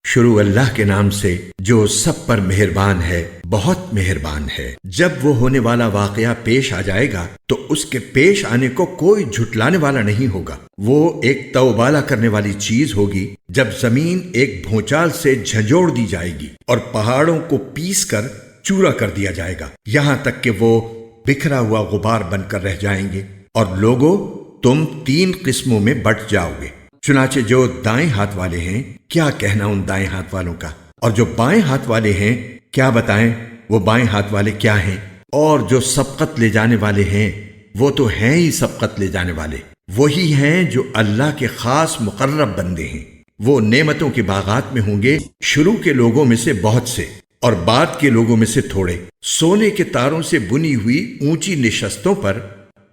شروع اللہ کے نام سے جو سب پر مہربان ہے، بہت مہربان ہے۔ جب وہ ہونے والا واقعہ پیش آ جائے گا تو اس کے پیش آنے کو کوئی جھٹلانے والا نہیں ہوگا۔ وہ ایک توبالا کرنے والی چیز ہوگی جب زمین ایک بھونچال سے جھنجھوڑ دی جائے گی اور پہاڑوں کو پیس کر چورا کر دیا جائے گا، یہاں تک کہ وہ بکھرا ہوا غبار بن کر رہ جائیں گے۔ اور لوگوں، تم 3 قسموں میں بٹ جاؤ گے۔ چنانچہ جو دائیں ہاتھ والے ہیں، کیا کہنا ان دائیں ہاتھ والوں کا، اور جو بائیں ہاتھ والے ہیں، کیا بتائیں وہ بائیں ہاتھ والے کیا ہیں، اور جو سبقت لے جانے والے ہیں، وہ تو ہیں ہی سبقت لے جانے والے، وہی ہیں جو اللہ کے خاص مقرب بندے ہیں۔ وہ نعمتوں کے باغات میں ہوں گے، شروع کے لوگوں میں سے بہت سے اور بعد کے لوگوں میں سے تھوڑے، سونے کے تاروں سے بنی ہوئی اونچی نشستوں پر،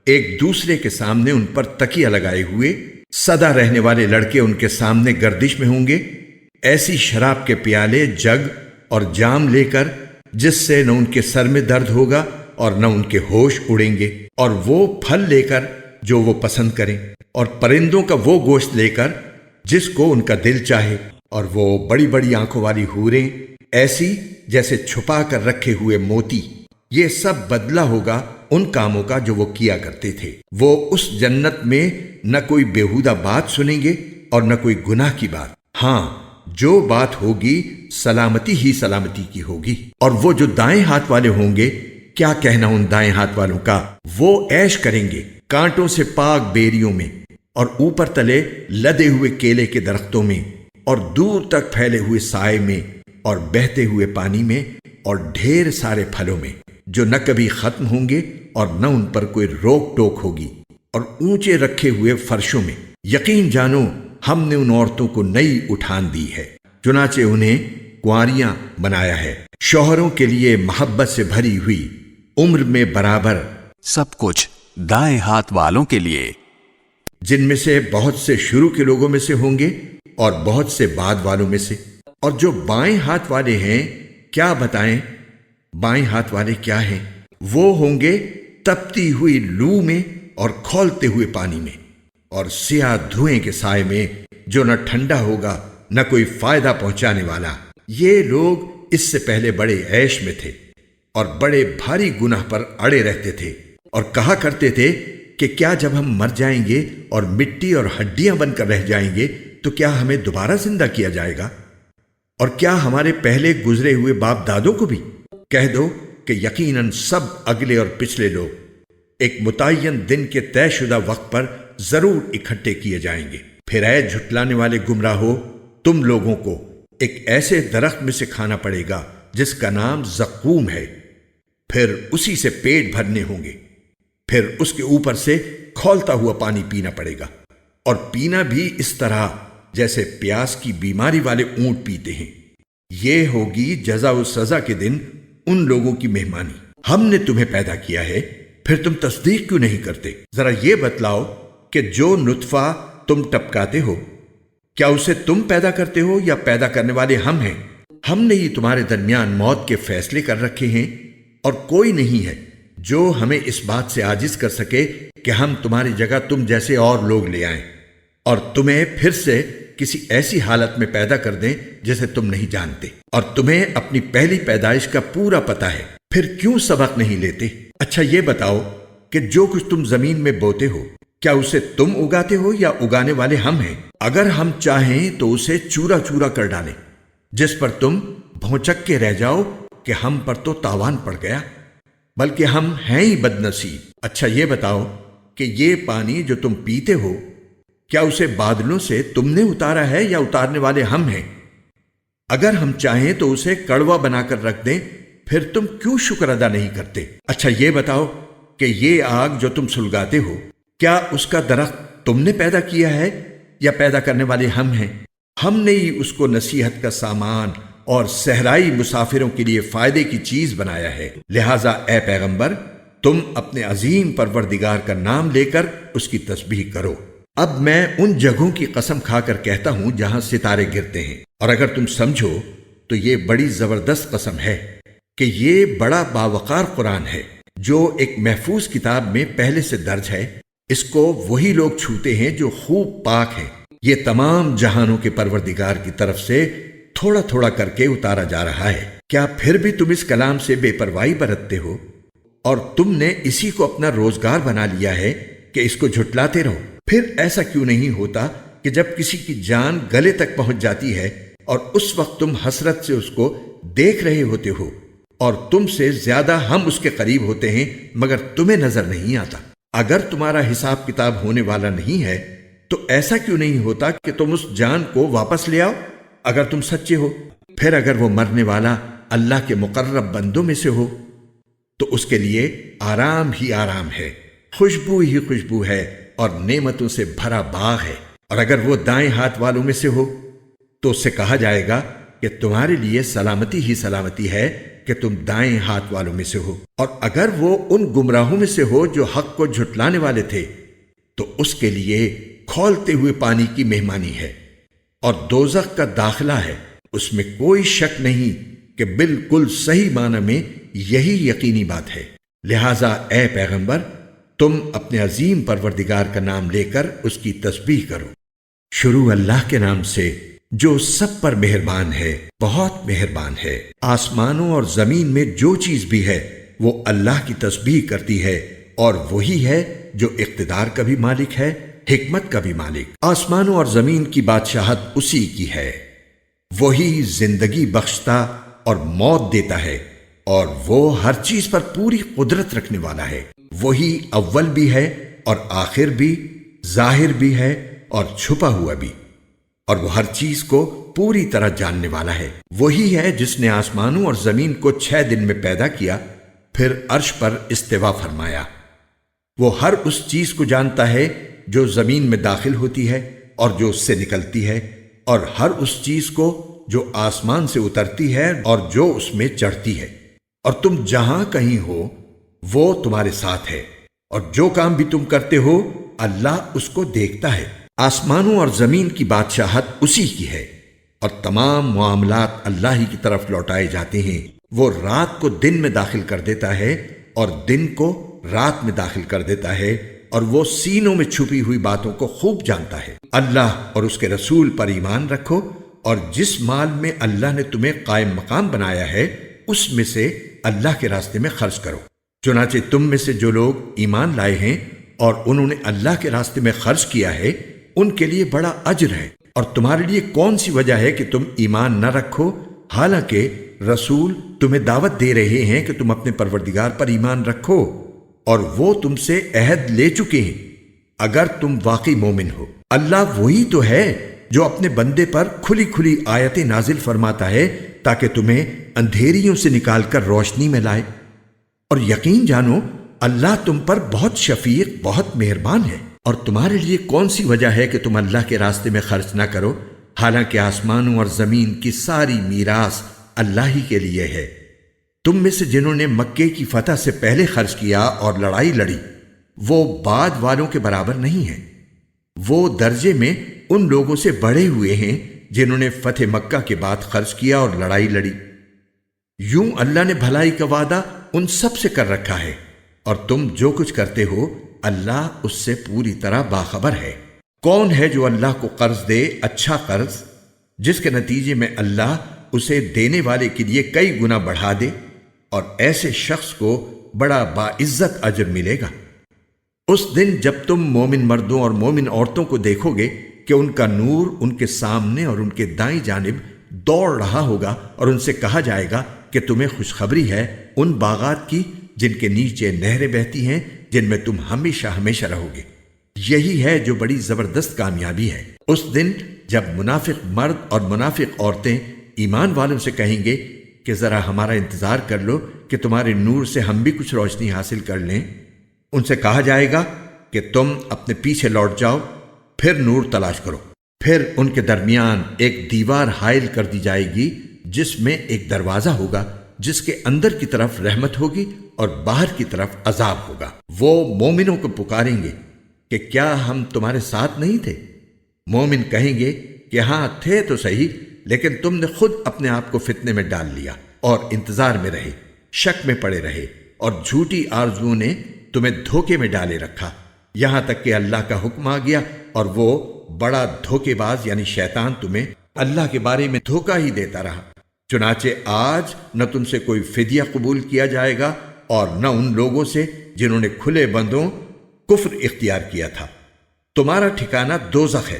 ایک دوسرے کے سامنے ان پر تکیہ لگائے ہوئے، سدا رہنے والے لڑکے ان کے سامنے گردش میں ہوں گے، ایسی شراب کے پیالے، جگ اور جام لے کر جس سے نہ ان کے سر میں درد ہوگا اور نہ ان کے ہوش اڑیں گے، اور وہ پھل لے کر جو وہ پسند کریں، اور پرندوں کا وہ گوشت لے کر جس کو ان کا دل چاہے، اور وہ بڑی بڑی آنکھوں والی حوریں، ایسی جیسے چھپا کر رکھے ہوئے موتی۔ یہ سب بدلہ ہوگا ان کاموں کا جو وہ کیا کرتے تھے۔ وہ اس جنت میں نہ کوئی بیہودہ بات سنیں گے اور نہ کوئی گناہ کی بات۔ ہاں، جو بات ہوگی سلامتی ہی سلامتی کی ہوگی۔ اور وہ جو دائیں ہاتھ والے ہوں گے، کیا کہنا ان دائیں ہاتھ والوں کا، وہ عیش کریں گے کانٹوں سے پاک بیریوں میں، اور اوپر تلے لدے ہوئے کیلے کے درختوں میں، اور دور تک پھیلے ہوئے سائے میں، اور بہتے ہوئے پانی میں، اور ڈھیر سارے پھلوں میں جو نہ کبھی ختم ہوں گے اور نہ ان پر کوئی روک ٹوک ہوگی، اور اونچے رکھے ہوئے فرشوں میں۔ یقین جانو، ہم نے ان عورتوں کو نئی اٹھان دی ہے، چنانچہ انہیں کنواریاں بنایا ہے، شوہروں کے لیے محبت سے بھری ہوئی، عمر میں برابر، سب کچھ دائیں ہاتھ والوں کے لیے، جن میں سے بہت سے شروع کے لوگوں میں سے ہوں گے اور بہت سے بعد والوں میں سے۔ اور جو بائیں ہاتھ والے ہیں، کیا بتائیں بائیں ہاتھ والے کیا ہیں؟ وہ ہوں گے تپتی ہوئی لو میں اور کھولتے ہوئے پانی میں، اور سیاہ دھوئیں کے سائے میں جو نہ ٹھنڈا ہوگا نہ کوئی فائدہ پہنچانے والا۔ یہ لوگ اس سے پہلے بڑے عیش میں تھے اور بڑے بھاری گناہ پر اڑے رہتے تھے، اور کہا کرتے تھے کہ کیا جب ہم مر جائیں گے اور مٹی اور ہڈیاں بن کر رہ جائیں گے تو کیا ہمیں دوبارہ زندہ کیا جائے گا؟ اور کیا ہمارے پہلے گزرے ہوئے باپ دادوں کو بھی؟ کہہ دو کہ یقیناً سب اگلے اور پچھلے لوگ ایک متعین دن کے طے شدہ وقت پر ضرور اکٹھے کیے جائیں گے۔ پھر اے جھٹلانے والے گمراہو، تم لوگوں کو ایک ایسے درخت میں سے کھانا پڑے گا جس کا نام زقوم ہے، پھر اسی سے پیٹ بھرنے ہوں گے، پھر اس کے اوپر سے کھولتا ہوا پانی پینا پڑے گا، اور پینا بھی اس طرح جیسے پیاس کی بیماری والے اونٹ پیتے ہیں۔ یہ ہوگی جزا و سزا کے دن ان لوگوں کی مہمانی۔ ہم نے تمہیں پیدا کیا ہے، پھر تم تصدیق کیوں نہیں کرتے؟ ذرا یہ بتلاؤ کہ جو نطفہ تم ٹپکاتے ہو، کیا اسے تم پیدا کرتے ہو یا پیدا کرنے والے ہم ہیں؟ ہم نے ہی تمہارے درمیان موت کے فیصلے کر رکھے ہیں، اور کوئی نہیں ہے جو ہمیں اس بات سے عاجز کر سکے کہ ہم تمہاری جگہ تم جیسے اور لوگ لے آئیں اور تمہیں پھر سے کسی ایسی حالت میں پیدا کر دیں جسے تم نہیں جانتے، اور تمہیں اپنی پہلی پیدائش کا پورا پتہ ہے، پھر کیوں سبق نہیں لیتے؟ اچھا یہ بتاؤ کہ جو کچھ تم زمین میں بوتے ہو، کیا اسے تم اگاتے ہو یا اگانے والے ہم ہیں؟ اگر ہم چاہیں تو اسے چورا چورا کر ڈالیں، جس پر تم بھونچک کے رہ جاؤ کہ ہم پر تو تاوان پڑ گیا، بلکہ ہم ہیں ہی بد نصیب۔ اچھا یہ بتاؤ کہ یہ پانی جو تم پیتے ہو، کیا اسے بادلوں سے تم نے اتارا ہے یا اتارنے والے ہم ہیں؟ اگر ہم چاہیں تو اسے کڑوا بنا کر رکھ دیں، پھر تم کیوں شکر ادا نہیں کرتے؟ اچھا یہ بتاؤ کہ یہ آگ جو تم سلگاتے ہو، کیا اس کا درخت تم نے پیدا کیا ہے یا پیدا کرنے والے ہم ہیں؟ ہم نے ہی اس کو نصیحت کا سامان اور صحرائی مسافروں کے لیے فائدے کی چیز بنایا ہے۔ لہٰذا اے پیغمبر، تم اپنے عظیم پروردگار کا نام لے کر اس کی تسبیح کرو۔ اب میں ان جگہوں کی قسم کھا کر کہتا ہوں جہاں ستارے گرتے ہیں، اور اگر تم سمجھو تو یہ بڑی زبردست قسم ہے کہ یہ بڑا باوقار قرآن ہے جو ایک محفوظ کتاب میں پہلے سے درج ہے۔ اس کو وہی لوگ چھوتے ہیں جو خوب پاک ہیں۔ یہ تمام جہانوں کے پروردگار کی طرف سے تھوڑا تھوڑا کر کے اتارا جا رہا ہے۔ کیا پھر بھی تم اس کلام سے بے پرواہی برتتے ہو اور تم نے اسی کو اپنا روزگار بنا لیا ہے کہ اس کو جھٹلاتے رہو؟ پھر ایسا کیوں نہیں ہوتا کہ جب کسی کی جان گلے تک پہنچ جاتی ہے اور اس وقت تم حسرت سے اس کو دیکھ رہے ہوتے ہو، اور تم سے زیادہ ہم اس کے قریب ہوتے ہیں مگر تمہیں نظر نہیں آتا؟ اگر تمہارا حساب کتاب ہونے والا نہیں ہے تو ایسا کیوں نہیں ہوتا کہ تم اس جان کو واپس لے آؤ اگر تم سچے ہو؟ پھر اگر وہ مرنے والا اللہ کے مقرب بندوں میں سے ہو تو اس کے لیے آرام ہی آرام ہے، خوشبو ہی خوشبو ہے، اور نعمتوں سے بھرا باغ ہے۔ اور اگر وہ دائیں ہاتھ والوں میں سے ہو تو اس سے کہا جائے گا کہ تمہارے لیے سلامتی ہی سلامتی ہے کہ تم دائیں ہاتھ والوں میں سے ہو۔ اور اگر وہ ان گمراہوں میں سے ہو جو حق کو جھٹلانے والے تھے تو اس کے لیے کھولتے ہوئے پانی کی مہمانی ہے اور دوزخ کا داخلہ ہے۔ اس میں کوئی شک نہیں کہ بالکل صحیح معنی میں یہی یقینی بات ہے۔ لہٰذا اے پیغمبر، تم اپنے عظیم پروردگار کا نام لے کر اس کی تسبیح کرو۔ شروع اللہ کے نام سے جو سب پر مہربان ہے، بہت مہربان ہے۔ آسمانوں اور زمین میں جو چیز بھی ہے وہ اللہ کی تسبیح کرتی ہے، اور وہی ہے جو اقتدار کا بھی مالک ہے، حکمت کا بھی مالک۔ آسمانوں اور زمین کی بادشاہت اسی کی ہے، وہی زندگی بخشتا اور موت دیتا ہے، اور وہ ہر چیز پر پوری قدرت رکھنے والا ہے۔ وہی اول بھی ہے اور آخر بھی، ظاہر بھی ہے اور چھپا ہوا بھی، اور وہ ہر چیز کو پوری طرح جاننے والا ہے۔ وہی ہے جس نے آسمانوں اور زمین کو 6 دن میں پیدا کیا، پھر عرش پر استوا فرمایا۔ وہ ہر اس چیز کو جانتا ہے جو زمین میں داخل ہوتی ہے اور جو اس سے نکلتی ہے، اور ہر اس چیز کو جو آسمان سے اترتی ہے اور جو اس میں چڑھتی ہے۔ اور تم جہاں کہیں ہو وہ تمہارے ساتھ ہے، اور جو کام بھی تم کرتے ہو اللہ اس کو دیکھتا ہے۔ آسمانوں اور زمین کی بادشاہت اسی کی ہے، اور تمام معاملات اللہ ہی کی طرف لوٹائے جاتے ہیں۔ وہ رات کو دن میں داخل کر دیتا ہے اور دن کو رات میں داخل کر دیتا ہے، اور وہ سینوں میں چھپی ہوئی باتوں کو خوب جانتا ہے۔ اللہ اور اس کے رسول پر ایمان رکھو، اور جس مال میں اللہ نے تمہیں قائم مقام بنایا ہے اس میں سے اللہ کے راستے میں خرچ کرو۔ چنانچہ تم میں سے جو لوگ ایمان لائے ہیں اور انہوں نے اللہ کے راستے میں خرچ کیا ہے ان کے لیے بڑا اجر ہے۔ اور تمہارے لیے کون سی وجہ ہے کہ تم ایمان نہ رکھو، حالانکہ رسول تمہیں دعوت دے رہے ہیں کہ تم اپنے پروردگار پر ایمان رکھو اور وہ تم سے عہد لے چکے ہیں اگر تم واقعی مومن ہو۔ اللہ وہی تو ہے جو اپنے بندے پر کھلی کھلی آیتیں نازل فرماتا ہے تاکہ تمہیں اندھیریوں سے نکال کر روشنی میں لائے، اور یقین جانو اللہ تم پر بہت شفیق، بہت مہربان ہے۔ اور تمہارے لیے کون سی وجہ ہے کہ تم اللہ کے راستے میں خرچ نہ کرو، حالانکہ آسمانوں اور زمین کی ساری میراث اللہ ہی کے لیے ہے۔ تم میں سے جنہوں نے مکے کی فتح سے پہلے خرچ کیا اور لڑائی لڑی وہ بعد والوں کے برابر نہیں ہیں، وہ درجے میں ان لوگوں سے بڑھے ہوئے ہیں جنہوں نے فتح مکہ کے بعد خرچ کیا اور لڑائی لڑی۔ یوں اللہ نے بھلائی کا وعدہ ان سب سے کر رکھا ہے، اور تم جو کچھ کرتے ہو اللہ اس سے پوری طرح باخبر ہے۔ کون ہے جو اللہ کو قرض دے اچھا قرض جس کے نتیجے میں اللہ اسے دینے والے کے لیے کئی گنا بڑھا دے، اور ایسے شخص کو بڑا باعزت اجر ملے گا۔ اس دن جب تم مومن مردوں اور مومن عورتوں کو دیکھو گے کہ ان کا نور ان کے سامنے اور ان کے دائیں جانب دوڑ رہا ہوگا، اور ان سے کہا جائے گا کہ تمہیں خوشخبری ہے ان باغات کی جن کے نیچے نہریں بہتی ہیں، جن میں تم ہمیشہ ہمیشہ رہو گے۔ یہی ہے جو بڑی زبردست کامیابی ہے۔ اس دن جب منافق مرد اور منافق عورتیں ایمان والوں سے کہیں گے کہ ذرا ہمارا انتظار کر لو کہ تمہارے نور سے ہم بھی کچھ روشنی حاصل کر لیں، ان سے کہا جائے گا کہ تم اپنے پیچھے لوٹ جاؤ، پھر نور تلاش کرو۔ پھر ان کے درمیان ایک دیوار حائل کر دی جائے گی جس میں ایک دروازہ ہوگا جس کے اندر کی طرف رحمت ہوگی اور باہر کی طرف عذاب ہوگا۔ وہ مومنوں کو پکاریں گے کہ کیا ہم تمہارے ساتھ نہیں تھے؟ مومن کہیں گے کہ ہاں تھے تو صحیح، لیکن تم نے خود اپنے آپ کو فتنے میں ڈال لیا اور انتظار میں رہے، شک میں پڑے رہے، اور جھوٹی آرزوؤں نے تمہیں دھوکے میں ڈالے رکھا، یہاں تک کہ اللہ کا حکم آ گیا اور وہ بڑا دھوکے باز یعنی شیطان تمہیں اللہ کے بارے میں دھوکہ ہی دیتا رہا۔ چنانچہ آج نہ تم سے کوئی فدیہ قبول کیا جائے گا اور نہ ان لوگوں سے جنہوں نے کھلے بندوں کفر اختیار کیا تھا۔ تمہارا ٹھکانہ دوزخ ہے،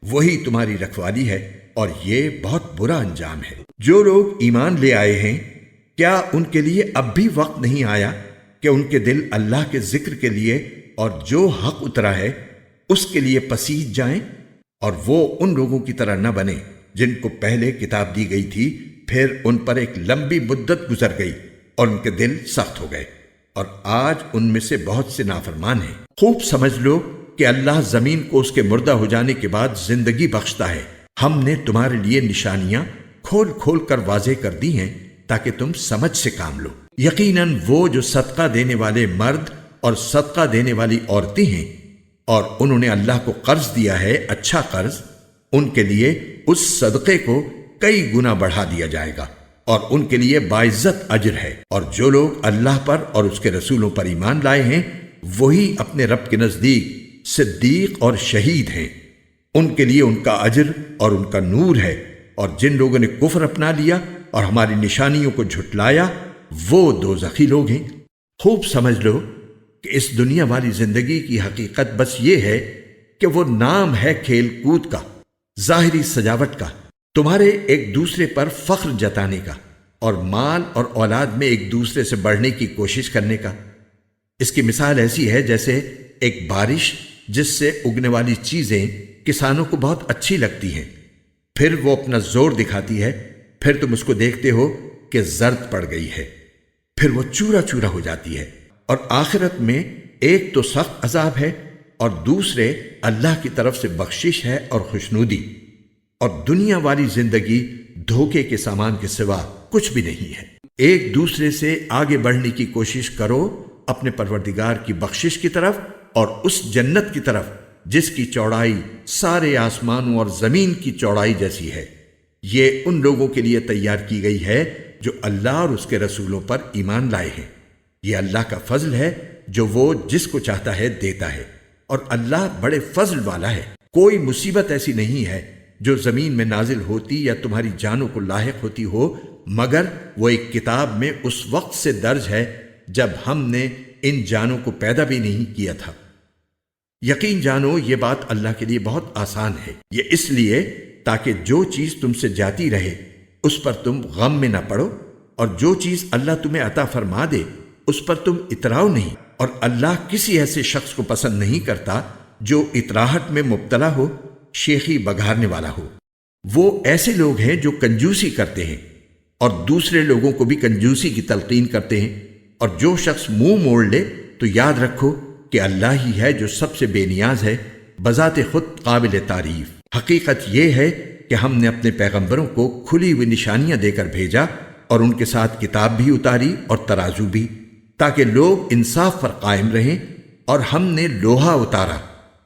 وہی تمہاری رکھوالی ہے، اور یہ بہت برا انجام ہے۔ جو لوگ ایمان لے آئے ہیں کیا ان کے لیے اب بھی وقت نہیں آیا کہ ان کے دل اللہ کے ذکر کے لیے اور جو حق اترا ہے اس کے لیے پسیج جائیں، اور وہ ان لوگوں کی طرح نہ بنے جن کو پہلے کتاب دی گئی تھی، پھر ان پر ایک لمبی مدت گزر گئی اور ان کے دل سخت ہو گئے، اور آج ان میں سے بہت سے نافرمان ہیں۔ خوب سمجھ لو کہ اللہ زمین کو اس کے مردہ ہو جانے کے بعد زندگی بخشتا ہے۔ ہم نے تمہارے لیے نشانیاں کھول کھول کر واضح کر دی ہیں تاکہ تم سمجھ سے کام لو۔ یقیناً وہ جو صدقہ دینے والے مرد اور صدقہ دینے والی عورتیں ہیں اور انہوں نے اللہ کو قرض دیا ہے اچھا قرض، ان کے لیے اس صدقے کو کئی گنا بڑھا دیا جائے گا اور ان کے لیے باعزت اجر ہے۔ اور جو لوگ اللہ پر اور اس کے رسولوں پر ایمان لائے ہیں وہی اپنے رب کے نزدیک صدیق اور شہید ہیں، ان کے لیے ان کا اجر اور ان کا نور ہے۔ اور جن لوگوں نے کفر اپنا لیا اور ہماری نشانیوں کو جھٹلایا وہ دوزخی لوگ ہیں۔ خوب سمجھ لو کہ اس دنیا والی زندگی کی حقیقت بس یہ ہے کہ وہ نام ہے کھیل کود کا، ظاہری سجاوٹ کا، تمہارے ایک دوسرے پر فخر جتانے کا، اور مال اور اولاد میں ایک دوسرے سے بڑھنے کی کوشش کرنے کا۔ اس کی مثال ایسی ہے جیسے ایک بارش جس سے اگنے والی چیزیں کسانوں کو بہت اچھی لگتی ہیں، پھر وہ اپنا زور دکھاتی ہے، پھر تم اس کو دیکھتے ہو کہ زرد پڑ گئی ہے، پھر وہ چورا چورا ہو جاتی ہے، اور آخرت میں ایک تو سخت عذاب ہے اور دوسرے اللہ کی طرف سے بخشش ہے اور خوشنودی۔ اور دنیا والی زندگی دھوکے کے سامان کے سوا کچھ بھی نہیں ہے۔ ایک دوسرے سے آگے بڑھنے کی کوشش کرو اپنے پروردگار کی بخشش کی طرف اور اس جنت کی طرف جس کی چوڑائی سارے آسمانوں اور زمین کی چوڑائی جیسی ہے۔ یہ ان لوگوں کے لیے تیار کی گئی ہے جو اللہ اور اس کے رسولوں پر ایمان لائے ہیں۔ یہ اللہ کا فضل ہے جو وہ جس کو چاہتا ہے دیتا ہے، اور اللہ بڑے فضل والا ہے۔ کوئی مصیبت ایسی نہیں ہے جو زمین میں نازل ہوتی یا تمہاری جانوں کو لاحق ہوتی ہو، مگر وہ ایک کتاب میں اس وقت سے درج ہے جب ہم نے ان جانوں کو پیدا بھی نہیں کیا تھا۔ یقین جانو یہ بات اللہ کے لیے بہت آسان ہے، یہ اس لیے تاکہ جو چیز تم سے جاتی رہے اس پر تم غم میں نہ پڑو، اور جو چیز اللہ تمہیں عطا فرما دے اس پر تم اتراؤ نہیں، اور اللہ کسی ایسے شخص کو پسند نہیں کرتا جو اتراہٹ میں مبتلا ہو، شیخی بگھارنے والا ہو۔ وہ ایسے لوگ ہیں جو کنجوسی کرتے ہیں اور دوسرے لوگوں کو بھی کنجوسی کی تلقین کرتے ہیں، اور جو شخص منہ موڑ لے تو یاد رکھو کہ اللہ ہی ہے جو سب سے بے نیاز ہے، بذات خود قابل تعریف۔ حقیقت یہ ہے کہ ہم نے اپنے پیغمبروں کو کھلی ہوئی نشانیاں دے کر بھیجا، اور ان کے ساتھ کتاب بھی اتاری اور ترازو بھی، تاکہ لوگ انصاف پر قائم رہیں، اور ہم نے لوہا اتارا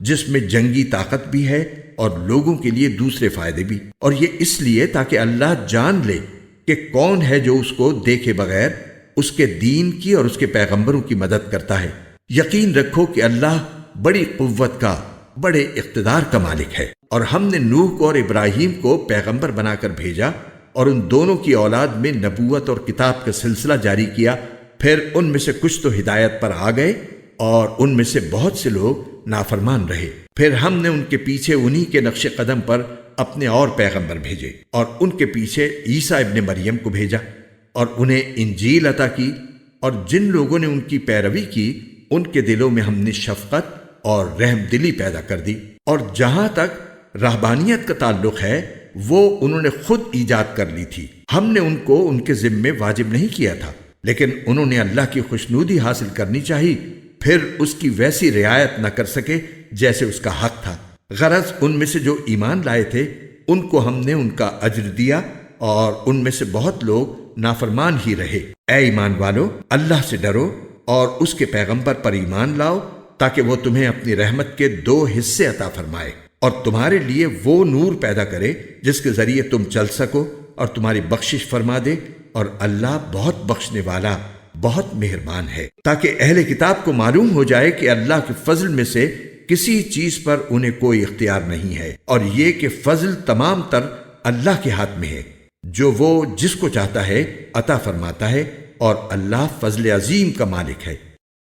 جس میں جنگی طاقت بھی ہے اور لوگوں کے لیے دوسرے فائدے بھی، اور یہ اس لیے تاکہ اللہ جان لے کہ کون ہے جو اس کو دیکھے بغیر اس کے دین کی اور اس کے پیغمبروں کی مدد کرتا ہے۔ یقین رکھو کہ اللہ بڑی قوت کا، بڑے اقتدار کا مالک ہے۔ اور ہم نے نوح کو اور ابراہیم کو پیغمبر بنا کر بھیجا، اور ان دونوں کی اولاد میں نبوت اور کتاب کا سلسلہ جاری کیا۔ پھر ان میں سے کچھ تو ہدایت پر آ گئے اور ان میں سے بہت سے لوگ نافرمان رہے۔ پھر ہم نے ان کے پیچھے انہی کے نقش قدم پر اپنے اور پیغمبر بھیجے، اور ان کے پیچھے عیسیٰ ابن مریم کو بھیجا، اور انہیں انجیل عطا کی، اور جن لوگوں نے ان کی پیروی کی ان کے دلوں میں ہم نے شفقت اور رحم دلی پیدا کر دی۔ اور جہاں تک رہبانیت کا تعلق ہے وہ انہوں نے خود ایجاد کر لی تھی، ہم نے ان کو ان کے ذمے واجب نہیں کیا تھا، لیکن انہوں نے اللہ کی خوشنودی حاصل کرنی چاہی، پھر اس کی ویسی رعایت نہ کر سکے جیسے اس کا حق تھا۔ غرض ان میں سے جو ایمان لائے تھے ان کو ہم نے ان کا اجر دیا، اور ان میں سے بہت لوگ نافرمان ہی رہے۔ اے ایمان والو، اللہ سے ڈرو اور اس کے پیغمبر پر ایمان لاؤ، تاکہ وہ تمہیں اپنی رحمت کے 2 حصے عطا فرمائے، اور تمہارے لیے وہ نور پیدا کرے جس کے ذریعے تم چل سکو، اور تمہاری بخشش فرما دے، اور اللہ بہت بخشنے والا، بہت مہربان ہے۔ تاکہ اہل کتاب کو معلوم ہو جائے کہ اللہ کے فضل میں سے کسی چیز پر انہیں کوئی اختیار نہیں ہے، اور یہ کہ فضل تمام تر اللہ کے ہاتھ میں ہے، جو وہ جس کو چاہتا ہے عطا فرماتا ہے، اور اللہ فضل عظیم کا مالک ہے۔